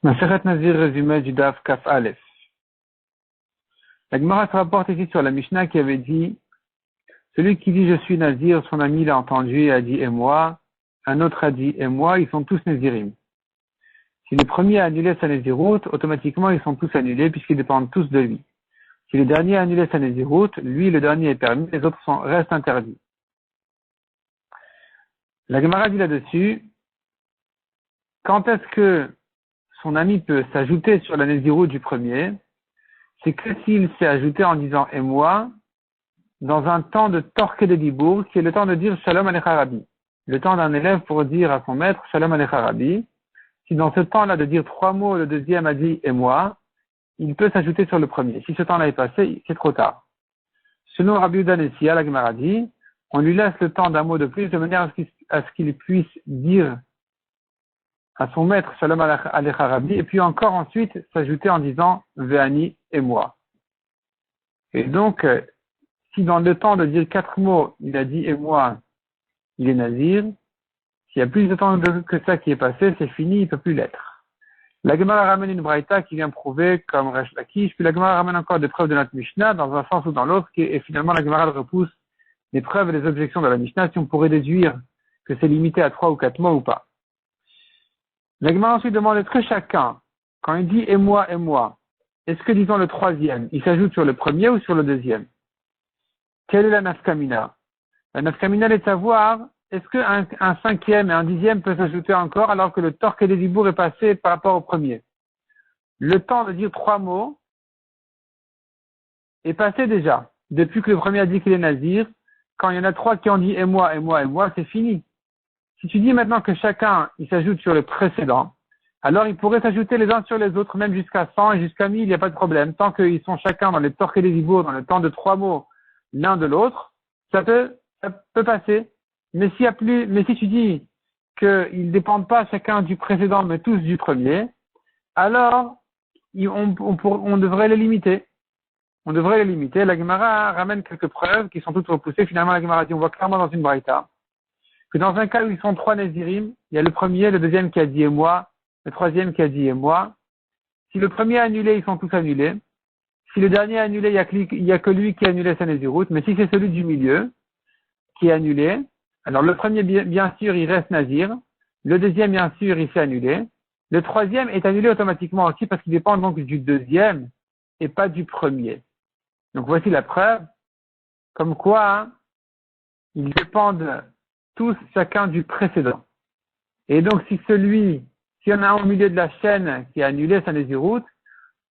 Masechet Nazir résumé du Daf Kaf Aleph. La Gemara se rapporte ici sur la Mishnah qui avait dit celui qui dit je suis Nazir, son ami l'a entendu et a dit et moi, un autre a dit et moi, ils sont tous Nazirim. Si le premier a annulé sa Naziroute, automatiquement ils sont tous annulés puisqu'ils dépendent tous de lui. Si le dernier a annulé sa Naziroute, lui le dernier est permis, les autres restent interdits. La Gemara dit là-dessus, quand est-ce que son ami peut s'ajouter sur la Naziroute du premier? C'est que s'il s'est ajouté en disant « et moi » dans un temps de torque de dibour, qui est le temps de dire « Shalom Alecha Rabbi ». Le temps d'un élève pour dire à son maître « Shalom Alecha Rabbi ». Si dans ce temps-là de dire 3 mots, le deuxième a dit « et moi », il peut s'ajouter sur le premier. Si ce temps-là est passé, c'est trop tard. Selon Rabbi Yehuda Nessia, la Gemara dit, on lui laisse le temps d'un mot de plus de manière à ce qu'il puisse dire à son maître Shalom Alecha Rabbi, et puis encore ensuite s'ajouter en disant Ve'ani et moi. Et donc, si dans le temps de dire 4 mots, il a dit et moi, il est nazir, s'il y a plus de temps que ça qui est passé, c'est fini, il ne peut plus l'être. La Gemara ramène une braïta qui vient prouver comme Resh Lakish, puis la Gemara ramène encore des preuves de notre Mishnah dans un sens ou dans l'autre, et finalement la Gemara repousse les preuves et les objections de la Mishnah, si on pourrait déduire que c'est limité à 3 ou 4 mots ou pas. La Gemara ensuite demande est-ce que chacun, quand il dit et moi, est-ce que disons le troisième, il s'ajoute sur le premier ou sur le deuxième? Quelle est la nafkamina? La nafkamina est de savoir est-ce qu'un cinquième et un dixième peut s'ajouter encore alors que le torque des dibour est passé par rapport au premier? Le temps de dire 3 mots est passé déjà. Depuis que le premier a dit qu'il est nazir, quand il y en a 3 qui ont dit et moi, c'est fini. Si tu dis maintenant que chacun, il s'ajoute sur le précédent, alors ils pourraient s'ajouter les uns sur les autres, même jusqu'à 100 et jusqu'à 1000, il n'y a pas de problème. Tant qu'ils sont chacun dans les torques et les dibours, dans le temps de 3 mots l'un de l'autre, ça peut passer. Mais si tu dis qu'ils ne dépendent pas chacun du précédent, mais tous du premier, alors on devrait les limiter. On devrait les limiter. La Gemara ramène quelques preuves qui sont toutes repoussées. Finalement, la Gemara dit, on voit clairement dans une braïta que dans un cas où ils sont 3 Nazirim, il y a le premier, le deuxième qui a dit et moi, le troisième qui a dit et moi. Si le premier a annulé, ils sont tous annulés. Si le dernier a annulé, il y a que lui qui a annulé sa Naziroute. Mais si c'est celui du milieu qui est annulé, alors le premier, bien sûr, il reste Nazir. Le deuxième, bien sûr, il s'est annulé. Le troisième est annulé automatiquement aussi parce qu'il dépend donc du deuxième et pas du premier. Donc voici la preuve, comme quoi ils dépendent tous chacun du précédent. Et donc si y en a un au milieu de la chaîne qui a annulé sa Naziroute,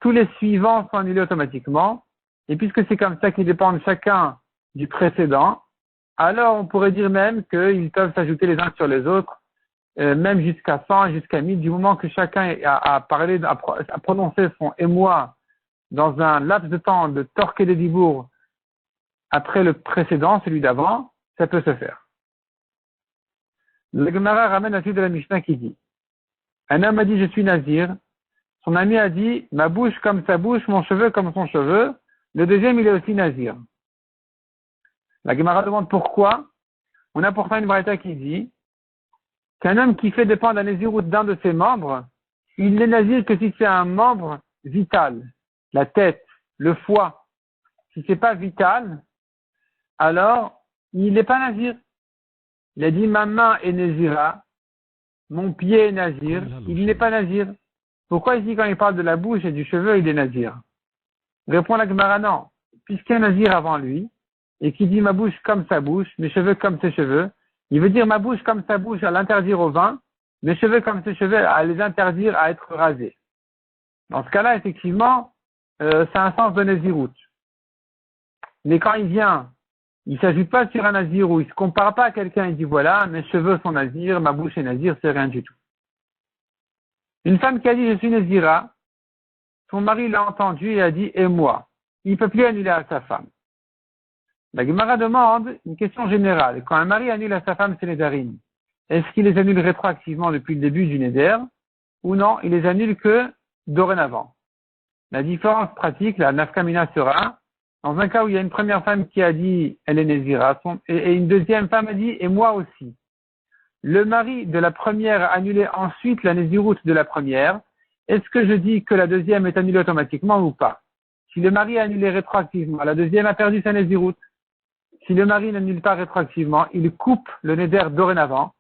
tous les suivants sont annulés automatiquement. Et puisque c'est comme ça qu'ils dépendent chacun du précédent, alors on pourrait dire même qu'ils peuvent s'ajouter les uns sur les autres, même jusqu'à 100 et jusqu'à 1000, du moment que chacun a prononcé son émoi dans un laps de temps de torque et de dibour après le précédent, celui d'avant, ça peut se faire. Le Gemara ramène la suite de la Mishnah qui dit un homme a dit je suis nazir, son ami a dit ma bouche comme sa bouche, mon cheveu comme son cheveu, le deuxième il est aussi nazir. La Gemara demande pourquoi. On a pourtant une braïta qui dit qu'un homme qui fait dépendre la naziroute d'un de ses membres, il n'est nazir que si c'est un membre vital, la tête, le foie. Si c'est pas vital, alors il n'est pas nazir. Il a dit ma main est nazira, mon pied est nazir, il n'est pas nazir. Pourquoi ici quand il parle de la bouche et du cheveu, il est nazir? Répond la Gemara non. Puisqu'il y a un nazir avant lui, et qui dit ma bouche comme sa bouche, mes cheveux comme ses cheveux, il veut dire ma bouche comme sa bouche à l'interdire au vin, mes cheveux comme ses cheveux à les interdire à être rasés. Dans ce cas-là, effectivement, c'est un sens de naziroute. Mais quand il vient, il s'ajoute pas sur un nazir ou il se compare pas à quelqu'un et dit voilà, mes cheveux sont nazir, ma bouche est nazir, c'est rien du tout. Une femme qui a dit je suis nazira, son mari l'a entendu et a dit et moi. Il ne peut plus annuler à sa femme. La Gemara demande une question générale. Quand un mari annule à sa femme ses nédarim, est-ce qu'il les annule rétroactivement depuis le début du néder ou non, il les annule que dorénavant? La différence pratique, la nafkamina sera, dans un cas où il y a une première femme qui a dit elle est nézira, et une deuxième femme a dit et moi aussi. Le mari de la première a annulé ensuite la néziroute de la première, est-ce que je dis que la deuxième est annulée automatiquement ou pas? Si le mari a annulé rétroactivement, la deuxième a perdu sa nésiroute. Si le mari n'annule pas rétroactivement, il coupe le néder dorénavant.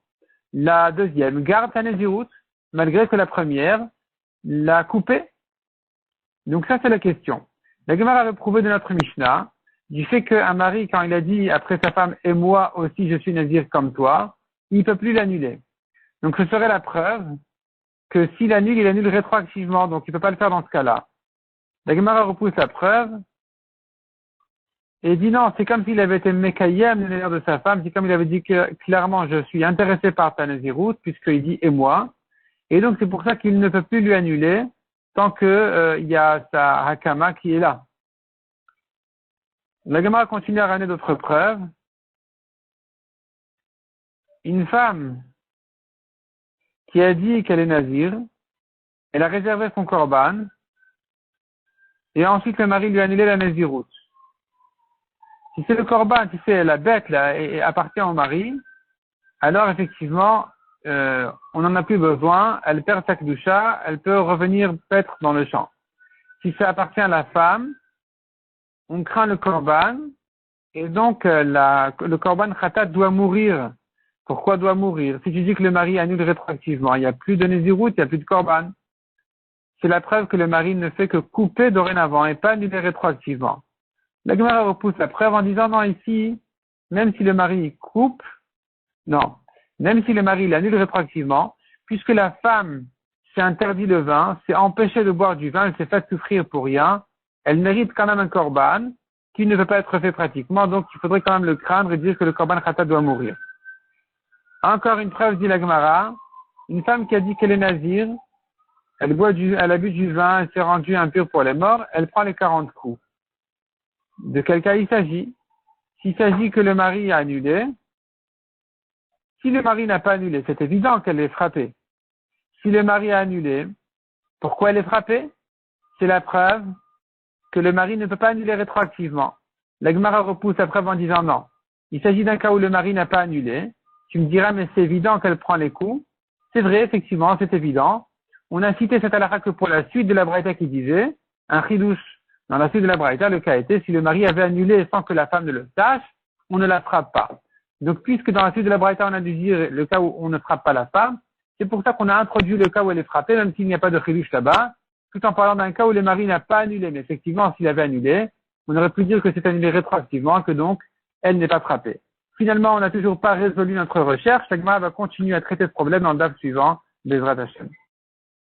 La deuxième garde sa nésiroute, malgré que la première l'a coupée. Donc ça, c'est la question. La Gemara avait prouvé de notre Mishnah, du fait qu'un mari, quand il a dit après sa femme, et moi aussi je suis nazir comme toi, il ne peut plus l'annuler. Donc ce serait la preuve que s'il annule, il annule rétroactivement, donc il ne peut pas le faire dans ce cas-là. La Gemara repousse la preuve et dit non, c'est comme s'il avait été mekayem, le néder de sa femme, c'est comme il avait dit que clairement je suis intéressé par ta naziroute, puisqu'il dit et moi, et donc c'est pour ça qu'il ne peut plus lui annuler tant que il y a sa hakama qui est là. La Gemara continue à ramener d'autres preuves. Une femme qui a dit qu'elle est nazir, elle a réservé son korban, et ensuite le mari lui a annulé la naziroute. Si c'est le korban, si c'est la bête là, et appartient au mari, alors effectivement, on n'en a plus besoin, elle perd sa kedusha, elle peut revenir paître dans le champ. Si ça appartient à la femme, on craint le korban, et donc le korban khatat doit mourir. Pourquoi doit mourir? Si tu dis que le mari annule rétroactivement, il n'y a plus de néziroute, il n'y a plus de korban. C'est la preuve que le mari ne fait que couper dorénavant et pas annuler rétroactivement. La Gemara repousse la preuve en disant non, ici, même si le mari coupe, non, même si le mari l'annule rétroactivement, puisque la femme s'est interdit le vin, s'est empêchée de boire du vin, elle s'est fait souffrir pour rien, elle mérite quand même un korban qui ne peut pas être fait pratiquement, donc il faudrait quand même le craindre et dire que le korban khatat doit mourir. Encore une preuve, dit la Gemara, une femme qui a dit qu'elle est nazir, elle a bu du vin, elle s'est rendue impure pour les morts, elle prend les 40 coups. De quel cas il s'agit? S'il s'agit que le mari a annulé, si le mari n'a pas annulé, c'est évident qu'elle est frappée. Si le mari a annulé, pourquoi elle est frappée? C'est la preuve que le mari ne peut pas annuler rétroactivement. La Gemara repousse la preuve en disant non. Il s'agit d'un cas où le mari n'a pas annulé. Tu me diras, mais c'est évident qu'elle prend les coups. C'est vrai, effectivement, c'est évident. On a cité cette halakha que pour la suite de la braïta qui disait, un chidouche. Dans la suite de la braïta, le cas était, si le mari avait annulé sans que la femme ne le sache, on ne la frappe pas. Donc, puisque dans la suite de la braïta, on a dû dire le cas où on ne frappe pas la femme, c'est pour ça qu'on a introduit le cas où elle est frappée, même s'il n'y a pas de chidouche là-bas, tout en parlant d'un cas où le mari n'a pas annulé. Mais effectivement, s'il avait annulé, on aurait pu dire que c'est annulé rétroactivement, que donc, elle n'est pas frappée. Finalement, on n'a toujours pas résolu notre recherche. Sigma va continuer à traiter ce problème dans le DAF suivant, Bezrat Hashem.